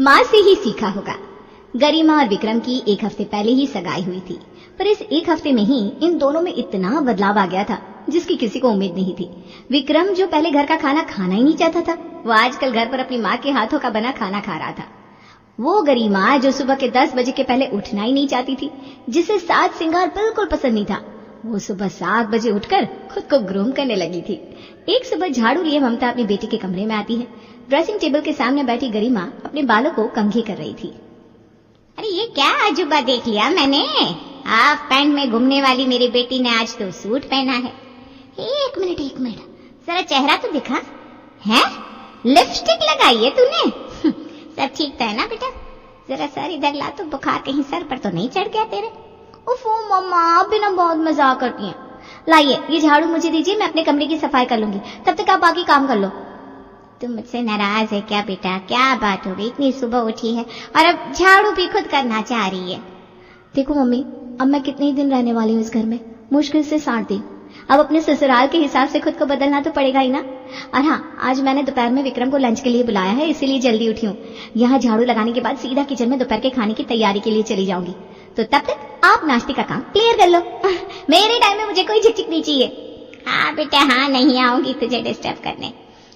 माँ से ही सीखा होगा। गरिमा और विक्रम की एक हफ्ते पहले ही सगाई हुई थी, पर इस एक हफ्ते में ही इन दोनों में इतना बदलाव आ गया था जिसकी किसी को उम्मीद नहीं थी। विक्रम जो पहले घर का खाना खाना ही नहीं चाहता था, वो आजकल घर पर अपनी माँ के हाथों का बना खाना खा रहा था। वो गरिमा जो सुबह के 10 बजे के पहले उठना ही नहीं चाहती थी, जिसे साज श्रृंगार बिल्कुल पसंद नहीं था, वो सुबह 7 बजे उठकर खुद को ग्रूम करने लगी थी। एक सुबह झाड़ू लिए ममता अपनी बेटी के कमरे में आती है। ड्रेसिंग टेबल के सामने बैठी गरिमा अपने बालों को कंघी कर रही थी। अरे ये क्या अजूबा देख लिया मैंने, हाफ पैंट में घूमने वाली मेरी बेटी ने आज तो सूट पहना है। एक मिनट जरा चेहरा तो दिखा है, लिपस्टिक लगाई है तूने? सब ठीक था ना बेटा? जरा सर इधर ला तो, बुखार कहीं सर पर तो नहीं चढ़ गया तेरे? उफो मम्मा, आप भी ना बहुत मजाक करती हैं। लाइए ये झाड़ू मुझे दीजिए, मैं अपने कमरे की सफाई कर लूंगी, तब तक आप बाकी काम कर लो। तुम मुझसे नाराज है क्या बेटा? क्या बात हो गई, इतनी सुबह उठी है और अब झाड़ू भी खुद करना चाह रही है? देखो मम्मी, अब मैं कितने ही दिन रहने वाली हूँ इस घर में, मुश्किल से 60 दिन। अब अपने ससुराल के हिसाब से खुद को बदलना तो पड़ेगा ही ना। और हाँ, आज मैंने दोपहर में विक्रम को लंच के लिए बुलाया है, इसीलिए जल्दी उठी हूँ। यहाँ झाड़ू लगाने के बाद सीधा किचन में दोपहर के खाने की तैयारी के लिए चली जाऊंगी, तो तब तक आप नाश्ते का काम क्लियर कर लो। मेरे टाइम में मुझे कोई झिकझिक नहीं चाहिए। हाँ बेटा हाँ, नहीं आऊंगी तुझे डिस्टर्ब करने।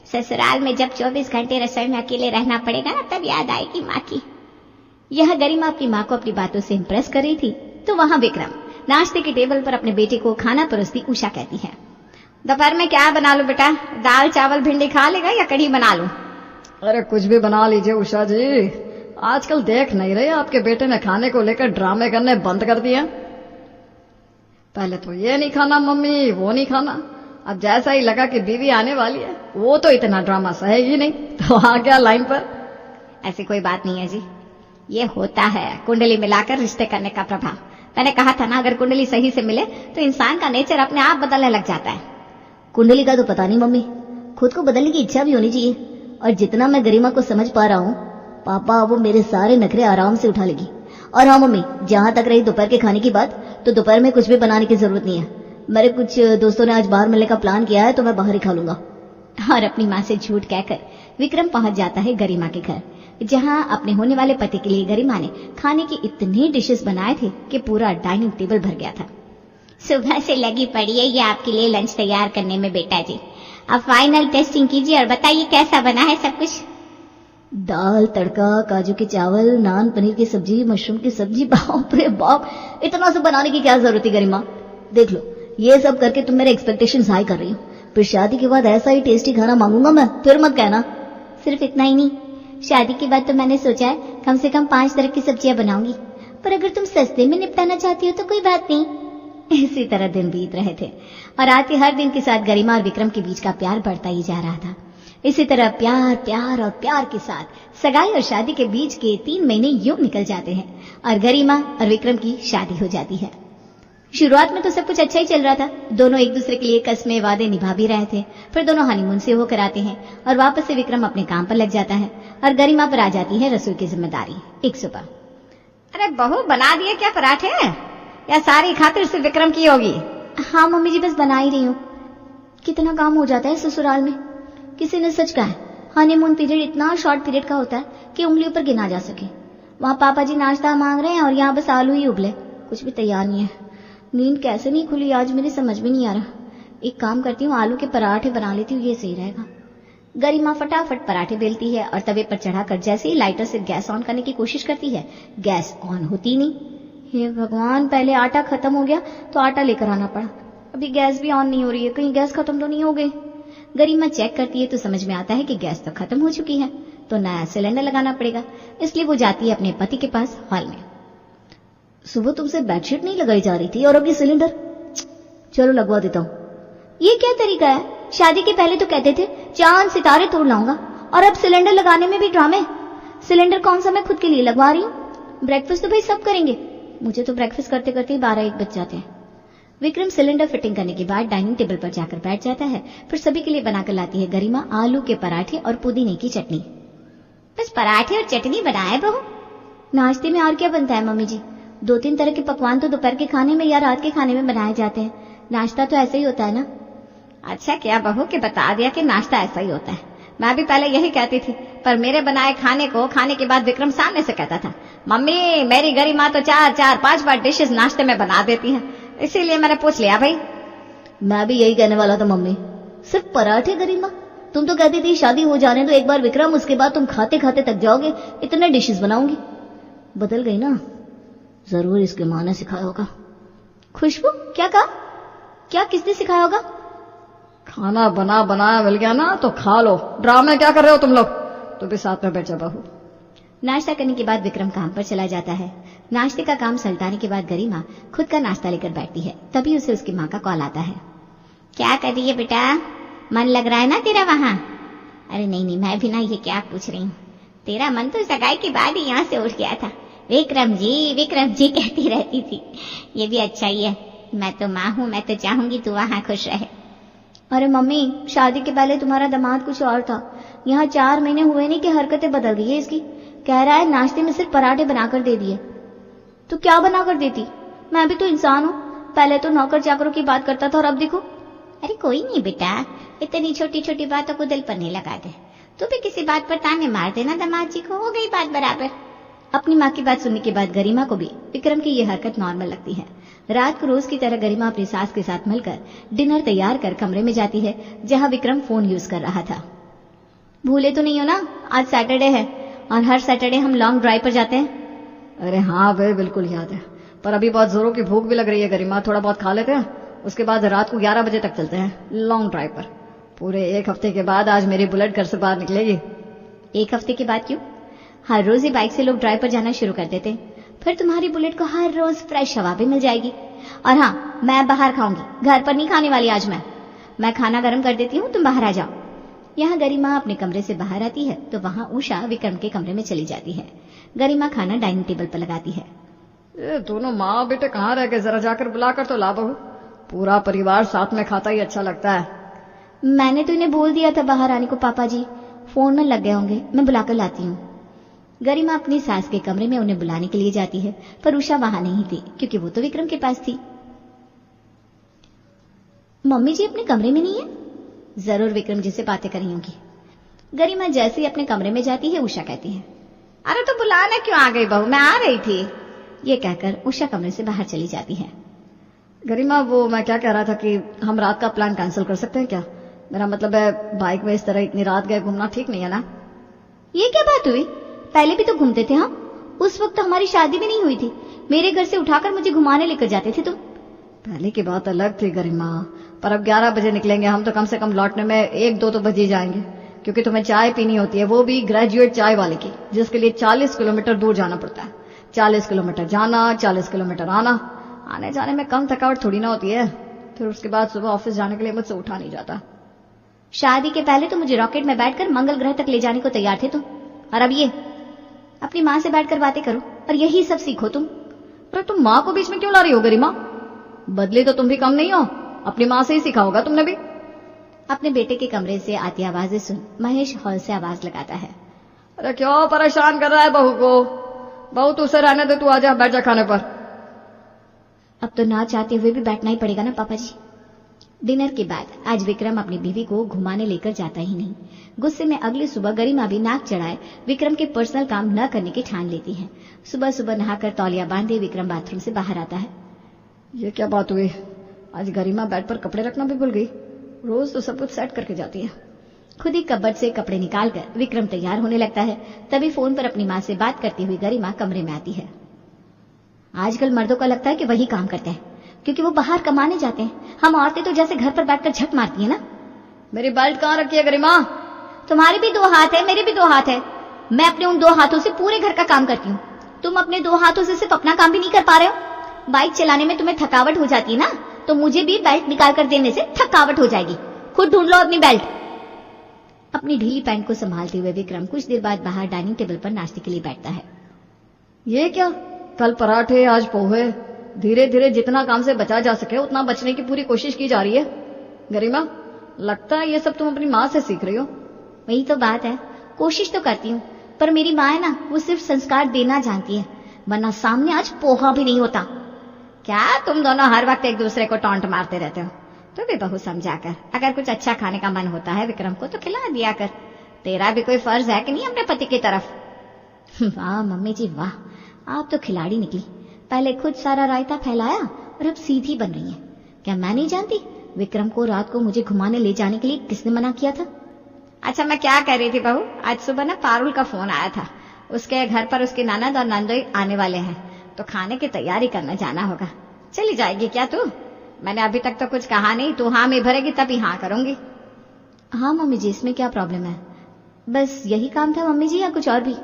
ससुराल में जब 24 घंटे रसोई में अकेले रहना पड़ेगा ना, तब याद आएगी माँ की। यह गरिमा अपनी माँ को अपनी बातों से इम्प्रेस कर रही थी, तो वहाँ विक्रम नाश्ते के टेबल पर अपने बेटे को खाना परोसती उषा कहती है, दोपहर में क्या बना लूं बेटा? दाल चावल भिंडी खा लेगा या कढ़ी बना लूं? अरे कुछ भी बना लीजिए उषा जी, आजकल देख नहीं रहे आपके बेटे ने खाने को लेकर ड्रामे करने बंद कर दिए। पहले तो ये नहीं खाना मम्मी, वो नहीं खाना, अब जैसा ही लगा कि बीवी आने वाली है, वो तो इतना ड्रामा सहेगी नहीं, तो आ गया लाइन पर। ऐसी कोई बात नहीं है जी, ये होता है कुंडली मिलाकर रिश्ते करने का प्रभाव। मैंने कहा था ना, अगर कुंडली सही से मिले तो इंसान का नेचर अपने आप बदलने लग जाता है। कुंडली का तो पता नहीं मम्मी, खुद को बदलने की इच्छा भी होनी चाहिए। और जितना मैं गरिमा को समझ पा रहा हूँ, पापा वो मेरे सारे नखरे आराम से उठा लेगी। और हाँ मम्मी, जहाँ तक रही दोपहर के खाने की बात, तो दोपहर में कुछ भी बनाने की जरूरत नहीं है। मेरे कुछ दोस्तों ने आज बाहर मिलने का प्लान किया है, तो मैं बाहर ही खा लूंगा। और अपनी माँ से झूठ कहकर विक्रम पहुंच जाता है गरिमा के घर, जहां अपने होने वाले पति के लिए गरिमा ने खाने की इतने डिशेस बनाए थे कि पूरा डाइनिंग टेबल भर गया था। सुबह से लगी पड़ी है ये आपके लिए लंच तैयार करने में बेटा जी। अब फाइनल टेस्टिंग कीजिए और बताइए कैसा बना है सब कुछ। दाल तड़का, काजू के चावल, नान, पनीर की सब्जी, मशरूम की सब्जी, बाप रे बाप, इतना सब बनाने की क्या जरूरत है गरिमा? देख लो, ये सब करके तुम मेरे एक्सपेक्टेशंस हाई कर रही हो, फिर शादी के बाद ऐसा ही टेस्टी खाना मांगूंगा मैं, फिर मत कहना। सिर्फ इतना ही नहीं, शादी के बाद तो मैंने सोचा है कम से कम 5 तरह की सब्जियां बनाऊंगी, पर अगर तुम सस्ते में निपटाना चाहती हो तो कोई बात नहीं। इसी तरह दिन बीत रहे थे और आज के हर दिन के साथ गरिमा और विक्रम के बीच का प्यार बढ़ता ही जा रहा था। इसी तरह प्यार प्यार और प्यार के साथ सगाई और शादी के बीच के 3 महीने यूं निकल जाते हैं और गरिमा और विक्रम की शादी हो जाती है। शुरुआत में तो सब कुछ अच्छा ही चल रहा था, दोनों एक दूसरे के लिए कस्में वादे निभा भी रहे थे। फिर दोनों हनीमून से होकर आते हैं और वापस से विक्रम अपने काम पर लग जाता है और गरिमा पर आ जाती है रसोई की जिम्मेदारी। एक सुबह, अरे बहू बना दिए क्या पराठे, या सारी खातिर से विक्रम की होगी? हाँ मम्मी जी, बस बना ही रही हूँ। कितना काम हो जाता है ससुराल में। किसी ने सच कहा है, हनीमून पीरियड इतना शॉर्ट पीरियड का होता है कि उंगलियों पर गिना जा सके। वहाँ पापा जी नाश्ता मांग रहे हैं और यहाँ बस आलू ही उबले, कुछ भी तैयार नहीं है। नींद कैसे नहीं खुली आज, मेरी समझ में नहीं आ रहा। एक काम करती हूँ, आलू के पराठे बना लेती हूँ, ये सही रहेगा। गरिमा फटाफट पराठे बेलती है और तवे पर चढ़ाकर जैसे ही लाइटर से गैस ऑन करने की कोशिश करती है, गैस ऑन होती नहीं। हे भगवान, पहले आटा खत्म हो गया तो आटा लेकर आना पड़ा, अभी गैस भी ऑन नहीं हो रही है, कहीं गैस खत्म तो नहीं हो गई। गरिमा चेक करती है तो समझ में आता है कि गैस तो खत्म हो चुकी है, तो नया सिलेंडर लगाना पड़ेगा। इसलिए वो जाती है अपने पति के पास हॉल में। सुबह तुमसे बेडशीट नहीं लगाई जा रही थी और अभी सिलेंडर? चलो लगवा देता हूँ। ये क्या तरीका है? शादी के पहले तो कहते थे चांद सितारे तोड़ लाऊंगा, और अब सिलेंडर लगाने में भी ड्रामे। सिलेंडर कौन सा मैं खुद के लिए लगवा रही हूँ? ब्रेकफास्ट तो भाई सब करेंगे, मुझे तो ब्रेकफास्ट करते करते 12-1 बज जाते हैं। विक्रम सिलेंडर फिटिंग करने के बाद डाइनिंग टेबल पर जाकर बैठ जाता है। फिर सभी के लिए बनाकर लाती है गरिमा आलू के पराठे और पुदीने की चटनी। बस पराठे और चटनी बनाए बहू? नाश्ते में और क्या बनता है मम्मी जी? 2-3 तरह के पकवान तो दोपहर के खाने में या रात के खाने में बनाए जाते हैं। नाश्ता तो ऐसा ही होता है ना। अच्छा क्या बहू कि बता दिया कि नाश्ता ऐसा ही होता है। मैं भी पहले यही कहती थी, पर मेरे बनाए खाने को खाने के बाद विक्रम सामने से कहता था, मम्मी मेरी गरिमा तो 4-4, 5 डिशेस नाश्ते में बना देती है, इसीलिए मैंने पूछ लिया भाई। मैं भी यही कहने वाला था मम्मी, सिर्फ पराठे गरिमा? तुम तो कहती थी शादी हो जाने दो एक बार विक्रम, उसके बाद तुम खाते खाते थक जाओगे, इतने डिशेस बनाऊंगी। बदल गई ना, जरूर इसके माँ ने सिखाया होगा। खुशबू क्या कहा? क्या किसने सिखाया होगा? खाना बना बनाया मिल गया ना तो खा लो, ड्रामे क्या कर रहे हो तुम लोग? तो भी साथ में बैठ जा बहू। नाश्ता करने के बाद विक्रम काम पर चला जाता है। नाश्ते का काम सलटाने के बाद गरिमा खुद का नाश्ता लेकर बैठती है। तभी उसे उसकी माँ का कॉल आता है। क्या कर रही है बेटा, मन लग रहा है ना तेरा वहां? अरे नहीं, मैं भी ना ये क्या पूछ रही हूँ, तेरा मन तो सगाई के बाद ही यहाँ से उठ गया था। विक्रम जी कहती रहती थी। ये भी अच्छा ही है, मैं तो माँ हूँ, मैं तो चाहूंगी तू वहां खुश रहे। अरे मम्मी, शादी के पहले तुम्हारा दामाद कुछ और था, यहाँ 4 महीने हुए नहीं कि हरकतें बदल गई है इसकी। कह रहा है नाश्ते में सिर्फ पराठे बनाकर दे दिए। तो क्या बनाकर देती? मैं भी तो इंसान हूँ, पहले तो नौकर चाकरों की बात करता था और अब देखो। अरे कोई नहीं बेटा, इतनी छोटी छोटी बातों को दिल पर नहीं लगा दे। तू भी किसी बात पर ताने मार देना दामाद जी को, हो गई बात बराबर। अपनी माँ की बात सुनने के बाद गरिमा को भी विक्रम की ये हरकत नॉर्मल लगती है। रात को रोज की तरह गरिमा अपनी सास के साथ मिलकर डिनर तैयार कर कमरे में जाती है जहां विक्रम फोन यूज कर रहा था। भूले तो नहीं हो ना, आज सैटरडे है और हर सैटरडे हम लॉन्ग ड्राइव पर जाते हैं। अरे हाँ भाई, बिल्कुल याद है, पर अभी बहुत जोरों की भूख भी लग रही है गरिमा, थोड़ा बहुत खा लेते हैं, उसके बाद रात को 11 बजे तक चलते हैं लॉन्ग ड्राइव पर। पूरे 1 हफ्ते के बाद आज मेरी बुलेट घर से बाहर निकलेगी। 1 हफ्ते के बाद क्यों? हर रोज ही बाइक से लोग ड्राइव पर जाना शुरू कर देते हैं, फिर तुम्हारी बुलेट को हर रोज फ्रेश हवा भी मिल जाएगी। और हाँ, मैं बाहर खाऊंगी, घर पर नहीं खाने वाली आज मैं खाना गर्म कर देती हूँ, तुम बाहर आ जाओ। यहाँ गरिमा अपने कमरे से बाहर आती है तो वहां उषा विक्रम के कमरे में चली जाती है। गरिमा खाना डाइनिंग टेबल पर लगाती है। ये दोनों माँ बेटे कहाँ रह गए, जरा जाकर बुलाकर तो ला बहू, पूरा परिवार साथ में खाता ही अच्छा लगता है। मैंने तो इन्हें बोल दिया था बाहर आने को, पापा जी फोन में लग गए होंगे, मैं बुलाकर लाती हूँ। गरिमा अपनी सास के कमरे में उन्हें बुलाने के लिए जाती है, पर उषा वहां नहीं थी क्योंकि वो तो विक्रम के पास थी। मम्मी जी अपने कमरे में नहीं है? जरूर विक्रम जी से बातें कर रही होंगी। गरिमा जैसे ही अपने कमरे में जाती है उषा कहती है, अरे तो बुलाने क्यों आ गई बहू, मैं आ रही थी। ये कहकर उषा कमरे से बाहर चली जाती है। गरिमा, वो मैं क्या कह रहा था कि हम रात का प्लान कैंसिल कर सकते हैं क्या? मेरा मतलब है बाइक में इस तरह इतनी रात गए घूमना ठीक नहीं है ना। ये क्या बात हुई? पहले भी तो घूमते थे हम, उस वक्त हमारी शादी भी नहीं हुई थी, मेरे घर से उठाकर मुझे घुमाने लेकर जाते थे तुम। पहले की बात अलग थी गरिमा, पर अब 11 बजे निकलेंगे हम तो कम से कम लौटने में 1-2 तो बज ही जाएंगे, क्योंकि तुम्हें चाय पीनी होती है, वो भी ग्रेजुएट चाय वाले की, जिसके लिए 40 किलोमीटर दूर जाना पड़ता है। 40 किलोमीटर जाना, 40 किलोमीटर आना, आने जाने में कम थकावट थोड़ी ना होती है। फिर उसके बाद सुबह ऑफिस जाने के लिए मुझसे उठा नहीं जाता। शादी के पहले तो मुझे रॉकेट में बैठकर मंगल ग्रह तक ले जाने को तैयार थे तुम, और अब ये अपनी माँ से बैठकर बातें करो और यही सब सीखो तुम। अरे तुम माँ को बीच में क्यों ला रही हो गरिमा? बदली तो तुम भी कम नहीं हो, अपनी माँ से ही सीखा होगा तुमने भी। अपने बेटे के कमरे से आती आवाजें सुन महेश हॉल से आवाज लगाता है। अरे क्यों परेशान कर रहा है बहू को? बहू तू उसे रहने दे, तू आजा बैठ जा खाने पर। अब तो ना चाहते हुए भी बैठना ही पड़ेगा ना पापा जी। डिनर के बाद आज विक्रम अपनी बीवी को घुमाने लेकर जाता ही नहीं। गुस्से में अगली सुबह गरिमा भी नाक चढ़ाए विक्रम के पर्सनल काम न करने की ठान लेती है। सुबह सुबह नहाकर तौलिया बांधे विक्रम बाथरूम से बाहर आता है। ये क्या बात हुई, आज गरिमा बेड पर कपड़े रखना भी भूल गई। रोज तो सब कुछ सेट करके जाती है। खुद ही कबर्ड से कपड़े निकालकर विक्रम तैयार होने लगता है। तभी फोन पर अपनी माँ से बात करती हुई गरिमा कमरे में आती है। आजकल मर्दों को लगता है कि वही काम करते हैं, क्योंकि वो बाहर कमाने जाते हैं। हम औरतें तो जैसे घर पर बैठकर झट मारती है ना। मेरी बेल्ट कहाँ रखी है गरिमा? तुम्हारे भी 2 हाथ है, मेरे भी 2 हाथ है। मैं अपने उन 2 हाथों से पूरे घर का काम करती हूँ, तुम अपने 2 हाथों से सिर्फ अपना काम भी नहीं कर पा रहे हो। बाइक चलाने में तुम्हें थकावट हो जाती है ना, तो मुझे भी बेल्ट निकाल कर देने से थकावट हो जाएगी। खुद ढूंढ लो अपनी बेल्ट। अपनी ढीली पैंट को संभालते हुए विक्रम कुछ देर बाद बाहर डाइनिंग टेबल पर नाश्ते के लिए बैठता है। ये क्या, कल पराठे आज पोहे, धीरे धीरे जितना काम से बचा जा सके उतना बचने की पूरी कोशिश की जा रही है। गरिमा, लगता है ये सब तुम अपनी माँ से सीख रही हो। वही तो बात है, कोशिश तो करती हूँ, पर मेरी माँ है ना, वो सिर्फ संस्कार देना जानती है, वरना सामने आज पोहा भी नहीं होता। क्या तुम दोनों हर वक्त एक दूसरे को टॉन्ट मारते रहते हो? तो भी बहू समझा कर, अगर कुछ अच्छा खाने का मन होता है विक्रम को तो खिला दिया कर। तेरा भी कोई फर्ज है कि नहीं अपने पति की तरफ? वाह मम्मी जी वाह, आप तो खिलाड़ी निकली। पहले खुद सारा रायता फैलाया और अब सीधी बन रही है। क्या मैं नहीं जानती विक्रम को रात को मुझे घुमाने ले जाने के लिए किसने मना किया था? अच्छा, मैं क्या कह रही थी बहू, आज सुबह ना पारुल का फोन आया था। उसके घर पर उसकी ननद और नंदोई आने वाले हैं, तो खाने की तैयारी करने जाना होगा। चली जाएगी क्या तू? मैंने अभी तक तो कुछ कहा नहीं, तू हाँ में भरेगी तभी हाँ करूंगी। हाँ मम्मी जी, इसमें क्या प्रॉब्लम है? बस यही काम था मम्मी जी, या कुछ और भी?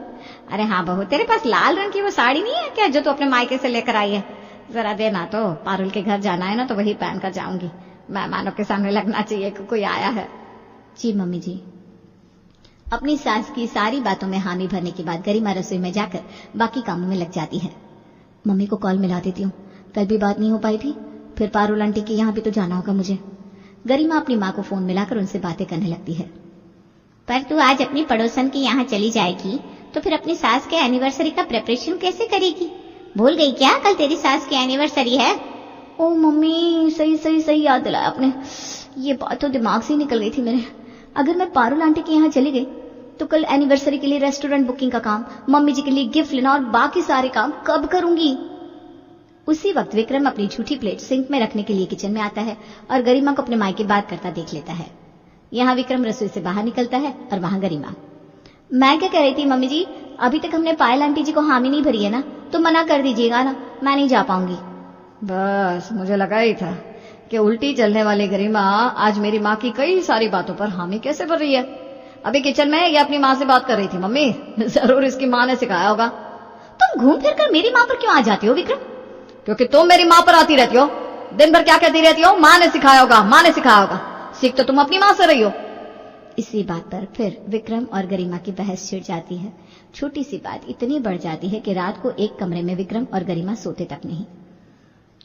अरे हाँ बहू, तेरे पास लाल रंग की वो साड़ी नहीं है क्या जो तू अपने मायके से लेकर आई है? जरा देना तो, पारुल के घर जाना है ना, तो वही पहन कर जाऊंगी। मेहमानों के सामने लगना चाहिए कि कोई आया है। जी मम्मी जी। अपनी सास की सारी बातों में हामी भरने के बाद गरिमा रसोई में जाकर बाकी कामों में लग जाती है। मम्मी को कॉल मिला देती हूँ, कल भी बात नहीं हो पाई थी, फिर पारुल आंटी के यहाँ भी तो जाना होगा मुझे। गरिमा अपनी माँ को फोन मिलाकर उनसे बातें करने लगती है। पर तू आज अपनी पड़ोसन की यहाँ चली जाएगी तो फिर अपनी सास के एनिवर्सरी का प्रिपरेशन कैसे करेगी? भूल गई क्या कल तेरी सास की एनिवर्सरी है? ओ मम्मी, सही याद दिलाया आपने। ये बात तो दिमाग से ही निकल गई थी मेरे। अगर मैं पारुल आंटी के यहाँ चली गई तो कल एनिवर्सरी के लिए रेस्टोरेंट बुकिंग का काम, मम्मी जी के लिए गिफ्ट लेना और बाकी सारे काम कब करूंगी? उसी वक्त विक्रम अपनी झूठी प्लेट सिंक में रखने के लिए किचन में आता है और गरिमा को अपने मायके बात करता देख लेता है। यहाँ विक्रम रसोई से बाहर निकलता है और वहां गरिमा। मैं क्या कह रही थी मम्मी जी, अभी तक हमने पायल आंटी जी को हामी नहीं भरी है ना, तो मना कर दीजिएगा ना, मैं नहीं जा पाऊंगी। बस मुझे लगा ही था कि उल्टी चलने वाली गरिमा आज मेरी माँ की कई सारी बातों पर हामी कैसे भर रही है। अभी किचन में ये अपनी माँ से बात कर रही थी। मम्मी, जरूर इसकी माँ ने सिखाया होगा। तुम घूम फिर कर मेरी माँ पर क्यों आ जाती हो विक्रम? क्योंकि तुम मेरी माँ पर आती रहती हो, दिन भर क्या कहती रहती हो, माँ ने सिखाया होगा, माँ ने सिखाया होगा। सीख तो तुम अपनी माँ से रही हो। इसी बात पर फिर विक्रम और गरिमा की बहस छिड़ जाती है। छोटी सी बात इतनी बढ़ जाती है कि रात को एक कमरे में विक्रम और गरिमा सोते तक नहीं।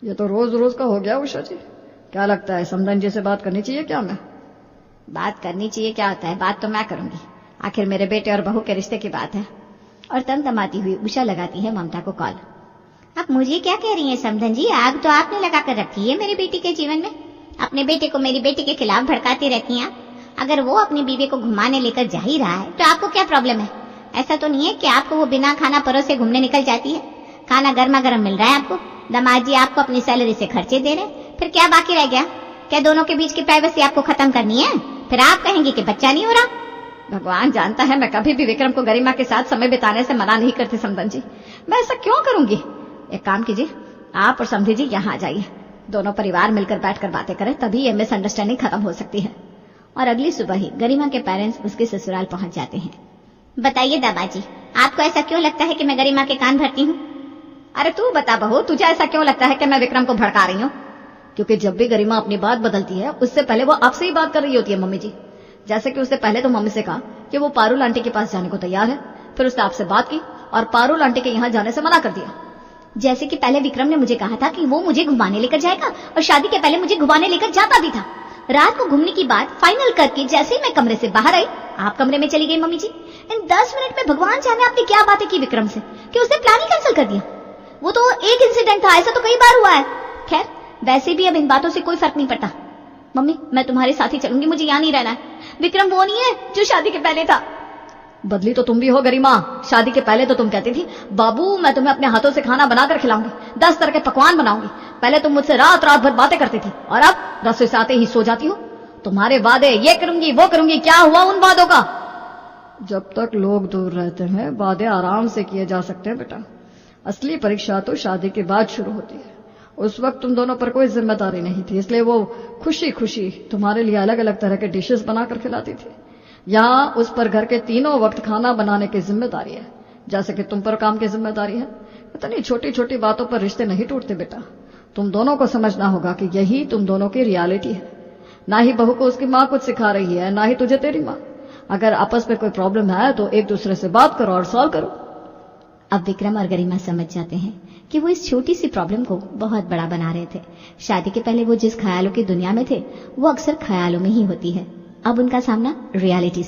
ये तो रोज रोज का हो गया उषा जी। क्या लगता है समधन जी से बात करनी चाहिए क्या? मैं बात करनी चाहिए क्या होता है, बात तो मैं करूंगी, आखिर मेरे बेटे और बहू के रिश्ते की बात है। और तमतमाती हुई उषा लगाती है ममता को कॉल। आप मुझे क्या कह रही हैं समधन जी? आग तो आपने लगा कर रखी है मेरी बेटी के जीवन में। अपने बेटे को मेरी बेटी के खिलाफ भड़काती रहती हैं। अगर वो अपनी बीवी को घुमाने लेकर जा ही रहा है तो आपको क्या प्रॉब्लम है? ऐसा तो नहीं है कि आपको वो बिना खाना परोसे घूमने निकल जाती है। खाना गर्मा गर्म मिल रहा है आपको, दामाद जी आपको अपनी सैलरी से खर्चे दे रहे, फिर क्या बाकी रह गया? क्या दोनों के बीच की प्राइवेसी आपको खत्म करनी है? फिर आप कहेंगे कि बच्चा नहीं हो रहा। भगवान जानता है मैं कभी भी विक्रम को गरिमा के साथ समय बिताने से मना नहीं करती समधन जी। मैं ऐसा क्यों करूंगी? एक काम कीजिए, आप और समधी जी यहाँ आ जाइए, दोनों परिवार मिलकर बैठकर बातें करें, तभी ये मिसअंडरस्टैंडिंग खत्म हो सकती है। और अगली सुबह ही गरिमा के पेरेंट्स उसके ससुराल पहुंच जाते हैं। बताइए दामाजी, आपको ऐसा क्यों लगता है कि मैं गरिमा के कान भरती हूँ? अरे तू बता बहू, तुझे ऐसा क्यों लगता है कि मैं विक्रम को भड़का रही हूँ? क्योंकि जब भी गरिमा अपनी बात बदलती है उससे पहले वो आपसे ही बात कर रही होती है मम्मी जी। जैसे कि उससे पहले तो मम्मी से कहा कि वो पारुल आंटी के पास जाने को तैयार है, फिर उसने आपसे बात की और पारुल आंटी के यहाँ जाने से मना कर दिया। जैसे कि पहले विक्रम ने मुझे कहा था कि वो मुझे घुमाने लेकर जाएगा और शादी के पहले मुझे घुमाने लेकर जाता भी था। रात को घूमने की बात फाइनल करके जैसे ही मैं कमरे से बाहर आई, आप कमरे में चली गई मम्मी जी। इन 10 मिनट में भगवान जाने आपने क्या बातें की विक्रम से कि उसने प्लान ही कैंसिल कर दिया। वो तो एक इंसिडेंट था, ऐसा तो कई बार हुआ है। खैर, वैसे भी अब इन बातों से कोई फर्क नहीं पड़ता। मम्मी, मैं तुम्हारे साथ ही चलूंगी, मुझे यहाँ नहीं रहना है। विक्रम वो नहीं है जो शादी के पहले था। बदली तो तुम भी हो गरिमा। शादी के पहले तो तुम कहती थी बाबू मैं तुम्हें अपने हाथों से खाना बनाकर खिलाऊंगी, 10 तरह के पकवान बनाऊंगी। पहले तुम मुझसे रात रात भर बातें करती थी और अब रसोई से आते ही सो जाती हो। तुम्हारे वादे, ये करूंगी वो करूंगी, क्या हुआ उन वादों का? जब तक लोग दूर रहते हैं वादे आराम से किए जा सकते हैं बेटा। असली परीक्षा तो शादी के बाद शुरू होती है। उस वक्त तुम दोनों पर कोई जिम्मेदारी नहीं थी, इसलिए वो खुशी खुशी तुम्हारे लिए अलग अलग तरह के डिशेस बनाकर खिलाती थी। यहाँ उस पर घर के तीनों वक्त खाना बनाने की जिम्मेदारी है, जैसे कि तुम पर काम की जिम्मेदारी है। इतनी छोटी छोटी बातों पर रिश्ते नहीं टूटते बेटा। तुम दोनों को समझना होगा कि यही तुम दोनों की रियलिटी है। ना ही बहू को उसकी माँ कुछ सिखा रही है, ना ही तुझे तेरी माँ। अगर आपस में कोई प्रॉब्लम है तो एक दूसरे से बात करो और सॉल्व करो। अब विक्रम और गरिमा समझ जाते हैं कि वो इस छोटी सी प्रॉब्लम को बहुत बड़ा बना रहे थे। शादी के पहले वो जिस ख्यालों की दुनिया में थे वो अक्सर ख्यालों में ही होती है। अब उनका सामना रियलिटी